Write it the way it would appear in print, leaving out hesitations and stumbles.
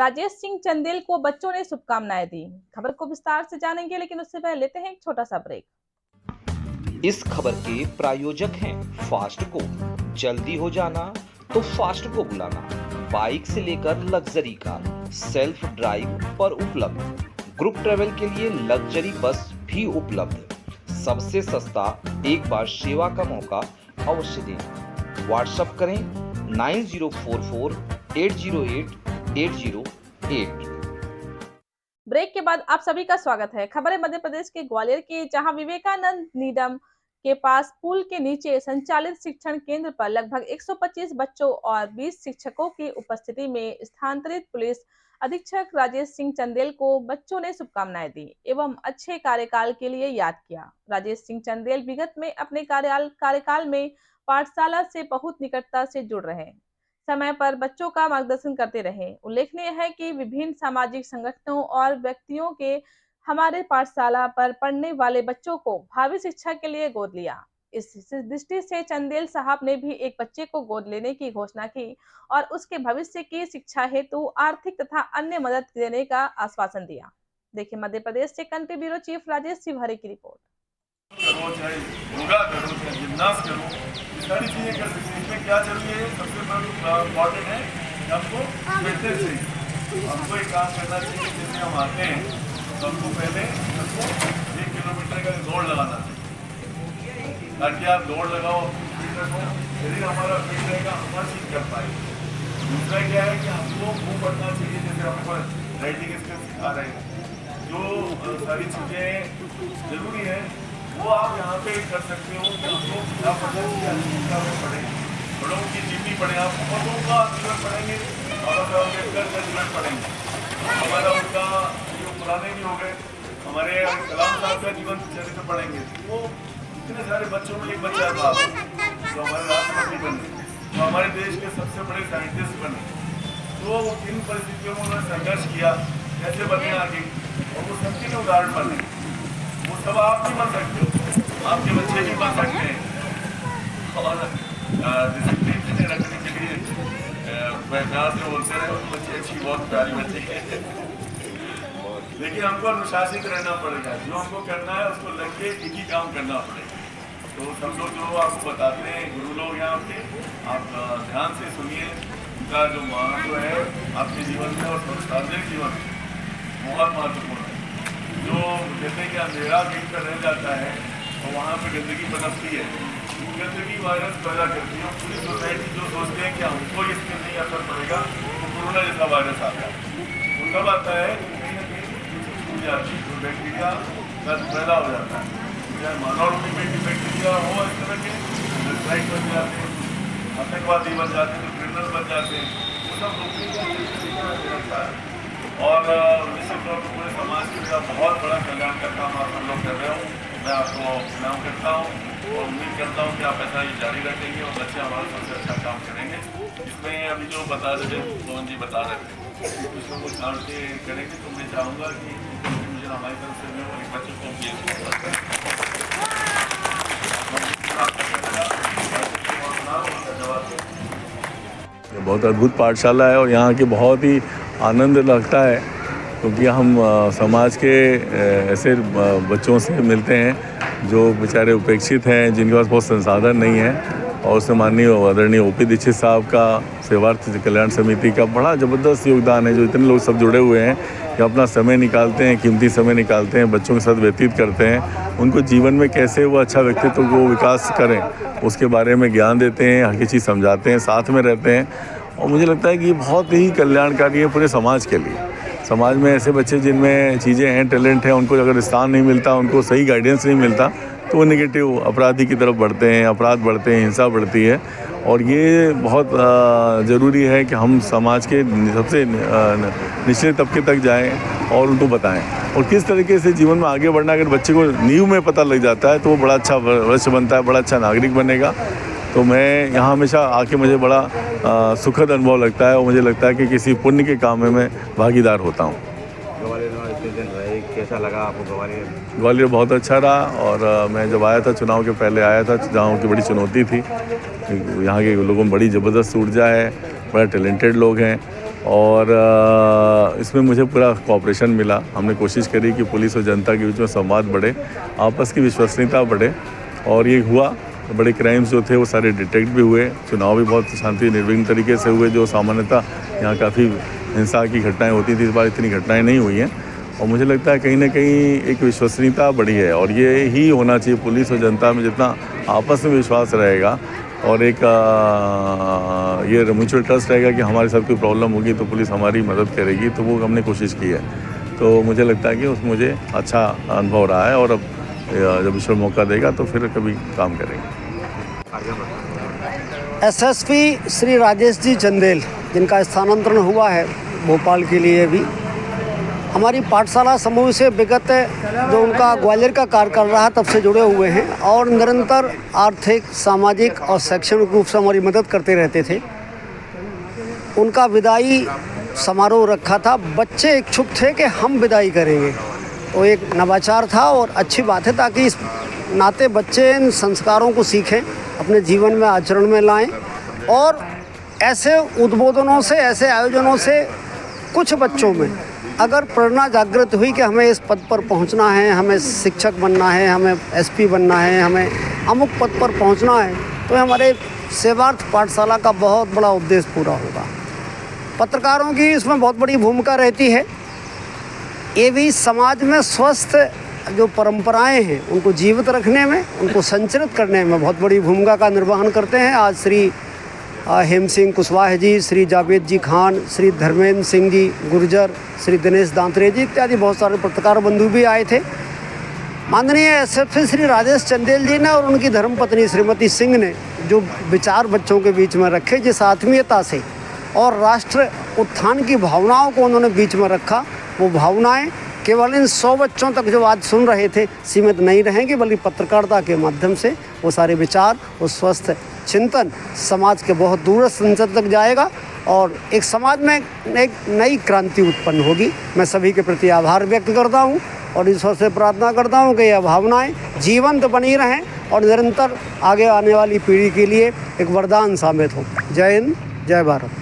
राजेश सिंह चंदेल को बच्चों ने शुभकामनाएं दी। खबर को विस्तार से जानेंगे, लेकिन उससे पहले लेते हैं एक छोटा सा ब्रेक। इस खबर के प्रायोजक हैं फास्ट को। जल्दी हो जाना तो फास्ट को बुलाना। बाइक से लेकर लग्जरी कार सेल्फ ड्राइव पर उपलब्ध। ग्रुप ट्रेवल के लिए लग्जरी बस भी उपलब्ध। सबसे सस्ता एक बार सेवा का मौका अवश्य दें। व्हाट्सएप करें 9044808808। ब्रेक के बाद आप सभी का स्वागत है। खबर है मध्य प्रदेश के ग्वालियर की, जहां विवेकानंद नीडम के पास पुल के नीचे संचालित शिक्षण केंद्र पर लगभग 125 बच्चों और 20 शिक्षकों की उपस्थिति में स्थानांतरित पुलिस अधीक्षक राजेश सिंह चंदेल को बच्चों ने शुभकामनाएं दी एवं अच्छे कार्यकाल के लिए याद किया। राजेश सिंह चंदेल विगत में अपने कार्यकाल में पाठशाला से बहुत निकटता से जुड़ रहे हैं, समय पर बच्चों का मार्गदर्शन करते रहे। उल्लेखनीय है कि विभिन्न सामाजिक संगठनों और व्यक्तियों के हमारे पाठशाला पर पढ़ने वाले बच्चों को भावी शिक्षा के लिए गोद लिया। इस दृष्टि से चंदेल साहब ने भी एक बच्चे को गोद लेने की घोषणा की और उसके भविष्य की शिक्षा हेतु आर्थिक तथा अन्य मदद देने का आश्वासन दिया। देखिए मध्य प्रदेश से कंट्री ब्यूरो चीफ राजेश सिवहरे की रिपोर्ट। करो, चाहे योगा करो, चाहे जिम्नास्ट करो, ये सारी चीजें कर सकते हैं। इसमें क्या जरूरी है, सबसे बड़ा इम्पोर्टेंट है कि आपको फिटनेस चाहिए। आपको एक काम करना चाहिए, जैसे हम आते हैं तो हमको पहले आपको 1 किलोमीटर का दौड़ लगाना चाहिए, ताकि आप दौड़ लगाओ, फिट रखो, शरीर हमारा फिट रहेगा, हम हर चीज कर पाएंगे। दूसरा क्या है कि हमको मुँह बढ़ना चाहिए, जैसे हमको राइटिंग स्किल सिखा रहे हैं। जो सारी चीज़ें जरूरी है वो आप यहाँ पे कर सकते हो। आपको क्या पढ़ना चाहिए, पढ़ें, बड़ों की जीवनी पढ़ें, आप बहुतों का जीवन पढ़ेंगे, बाबा साहब अम्बेडकर का जीवन पढ़ेंगे, हमारा उनका जो पुराने भी हो गए, हमारे कलाम साहब का जीवन चरित्र पढ़ेंगे। वो इतने सारे बच्चों में एक बच्चा था जो हमारे राष्ट्रपति बने, जो हमारे देश के सबसे बड़े साइंटिस्ट बने। तो इन परिस्थितियों में उन्होंने संघर्ष किया, कैसे बने आगे, और वो सबके उदाहरण बने। वो सब आप भी बन सकते हो, आपके बच्चे भी बन सकते हैं। और डिसिप्लिन से रखने के लिए प्यार से बोलते रहे, बच्चे अच्छी बहुत प्यारी बच्चे हैं। लेकिन हमको अनुशासित रहना पड़ेगा, जो हमको करना है उसको लग के एक ही काम करना पड़ेगा। तो सब लोग जो आपको बताते हैं, गुरु लोग यहाँ के, आप ध्यान से सुनिए। उनका जो महत्व है आपके जीवन में और सार्वजनिक जीवन में बहुत महत्वपूर्ण है। जो कहते हैं कि अंधेरा भीड़ पर रह जाता है और वहाँ पे गंदगी पनपती है, वो गंदगी वायरस पैदा करती है। पूरी सोसाइटी जो सोचते हैं कि हमको इसमें नहीं असर पड़ेगा, तो कोरोना जैसा वायरस आता है। वो कब आता है, कहीं ना कहीं छूट जाती है, तो बैक्टीरिया पैदा हो जाता है। चाहे मानव रूपी में बैक्टीरिया हो, इस तरह के वेबसाइट बन जाते हैं, आतंकवादी बन जाते हैं, क्रिमिनल बन जाते हैं, वो सब रोकने का है। और निश्चित तौर पर पूरे समाज के लिए बहुत बड़ा कल्याण का काम आप हम लोग कर रहे हो। मैं आपको प्रणाम करता हूँ और उम्मीद करता हूँ कि आप ऐसा ही जारी रखेंगे और बच्चे हमारा सबसे अच्छा काम करेंगे। इसमें अभी जो बता रहे थे, मोहन जी बता रहे थे, कुछ लोग काम से करेंगे, तो मैं चाहूँगा कि मुझे हमारी तरफ से मैं वो एक बच्चों को बहुत अद्भुत पाठशाला है और यहाँ के बहुत ही आनंद लगता है, क्योंकि हम समाज के ऐसे बच्चों से मिलते हैं जो बेचारे उपेक्षित हैं, जिनके पास बहुत संसाधन नहीं है। और उसमें माननीय आदरणीय ओपी दीक्षित साहब का सेवार्थ कल्याण समिति का बड़ा ज़बरदस्त योगदान है, जो इतने लोग सब जुड़े हुए हैं कि अपना समय निकालते हैं, कीमती समय निकालते हैं, बच्चों के साथ व्यतीत करते हैं, उनको जीवन में कैसे वो अच्छा व्यक्तित्व को विकास करें उसके बारे में ज्ञान देते हैं, हर चीज़ समझाते हैं, साथ में रहते हैं। और मुझे लगता है कि ये बहुत ही कल्याणकारी है पूरे समाज के लिए। समाज में ऐसे बच्चे जिनमें चीज़ें हैं, टैलेंट है, उनको अगर स्थान नहीं मिलता, उनको सही गाइडेंस नहीं मिलता, तो वो नेगेटिव अपराधी की तरफ बढ़ते हैं, अपराध बढ़ते हैं, हिंसा बढ़ती है। और ये बहुत ज़रूरी है कि हम समाज के सबसे निचले तबके तक जाएं और उनको बताएं और किस तरीके से जीवन में आगे बढ़ना। अगर बच्चे को नींव में पता लग जाता है तो वो बड़ा अच्छा मनुष्य बनता है, बड़ा अच्छा नागरिक बनेगा। तो मैं यहाँ हमेशा आके मुझे बड़ा सुखद अनुभव लगता है और मुझे लगता है कि किसी पुण्य के काम में मैं भागीदार होता हूँ। ग्वालियर में इतने दिन रहे, कैसा लगा आपको ग्वालियर? ग्वालियर बहुत अच्छा रहा। और मैं जब आया था, चुनाव के पहले आया था, चुनाव की बड़ी चुनौती थी। यहाँ के लोगों में बड़ी ज़बरदस्त ऊर्जा है, बड़ा टैलेंटेड लोग हैं और इसमें मुझे पूरा कोऑपरेशन मिला। हमने कोशिश करी कि पुलिस और जनता के बीच में संवाद बढ़े, आपस की विश्वसनीयता बढ़े, और ये हुआ। बड़े क्राइम्स जो थे वो सारे डिटेक्ट भी हुए। चुनाव भी बहुत शांति निर्विघ्न तरीके से हुए, जो सामान्यतः यहाँ काफ़ी हिंसा की घटनाएं होती थी, इस बार इतनी घटनाएं नहीं हुई हैं। और मुझे लगता है कहीं ना कहीं एक विश्वसनीयता बढ़ी है, और ये ही होना चाहिए। पुलिस और जनता में जितना आपस में विश्वास रहेगा और एक ये म्यूचुअल ट्रस्ट रहेगा कि हमारे साथ कोई प्रॉब्लम होगी तो पुलिस हमारी मदद करेगी, तो वो हमने कोशिश की है। तो मुझे लगता है कि उसमें मुझे अच्छा अनुभव रहा है, और अब जब ईश्वर मौका देगा तो फिर कभी काम करेंगे। एसएसपी श्री राजेश जी चंदेल, जिनका स्थानांतरण हुआ है भोपाल के लिए भी, हमारी पाठशाला समूह से विगत जो उनका ग्वालियर का कार्य कर रहा है तब से जुड़े हुए हैं, और निरंतर आर्थिक, सामाजिक और शैक्षणिक रूप से हमारी मदद करते रहते थे। उनका विदाई समारोह रखा था, बच्चे इच्छुक थे कि हम विदाई करेंगे, तो एक नवाचार था और अच्छी बात है, ताकि इस नाते बच्चे इन संस्कारों को सीखें, अपने जीवन में आचरण में लाएं, और ऐसे उद्बोधनों से, ऐसे आयोजनों से कुछ बच्चों में अगर प्रेरणा जागृत हुई कि हमें इस पद पर पहुंचना है, हमें शिक्षक बनना है, हमें एसपी बनना है, हमें अमुक पद पर पहुंचना है, तो हमारे सेवार्थ पाठशाला का बहुत बड़ा उद्देश्य पूरा होगा। पत्रकारों की इसमें बहुत बड़ी भूमिका रहती है। ये भी समाज में स्वस्थ जो परंपराएं हैं उनको जीवित रखने में, उनको संचरित करने में बहुत बड़ी भूमिका का निर्वहन करते हैं। आज श्री हेम सिंह कुशवाहा जी, श्री जावेद जी खान, श्री धर्मेंद्र सिंह जी गुर्जर, श्री दिनेश दांतरे जी इत्यादि बहुत सारे पत्रकार बंधु भी आए थे। माननीय एसएसपी श्री राजेश चंदेल जी ने और उनकी धर्मपत्नी श्रीमती सिंह ने जो विचार बच्चों के बीच में रखे, जिस आत्मीयता से और राष्ट्र उत्थान की भावनाओं को उन्होंने बीच में रखा, वो भावनाएं केवल इन 100 बच्चों तक जो आज सुन रहे थे सीमित नहीं रहेंगी, बल्कि पत्रकारिता के माध्यम से वो सारे विचार, वो स्वस्थ चिंतन समाज के बहुत दूरस्थ अंचल तक जाएगा, और एक समाज में एक नई क्रांति उत्पन्न होगी। मैं सभी के प्रति आभार व्यक्त करता हूँ और ईश्वर से प्रार्थना करता हूँ कि यह भावनाएं जीवंत बनी रहें और निरंतर आगे आने वाली पीढ़ी के लिए एक वरदान साबित हो। जय हिंद, जय भारत।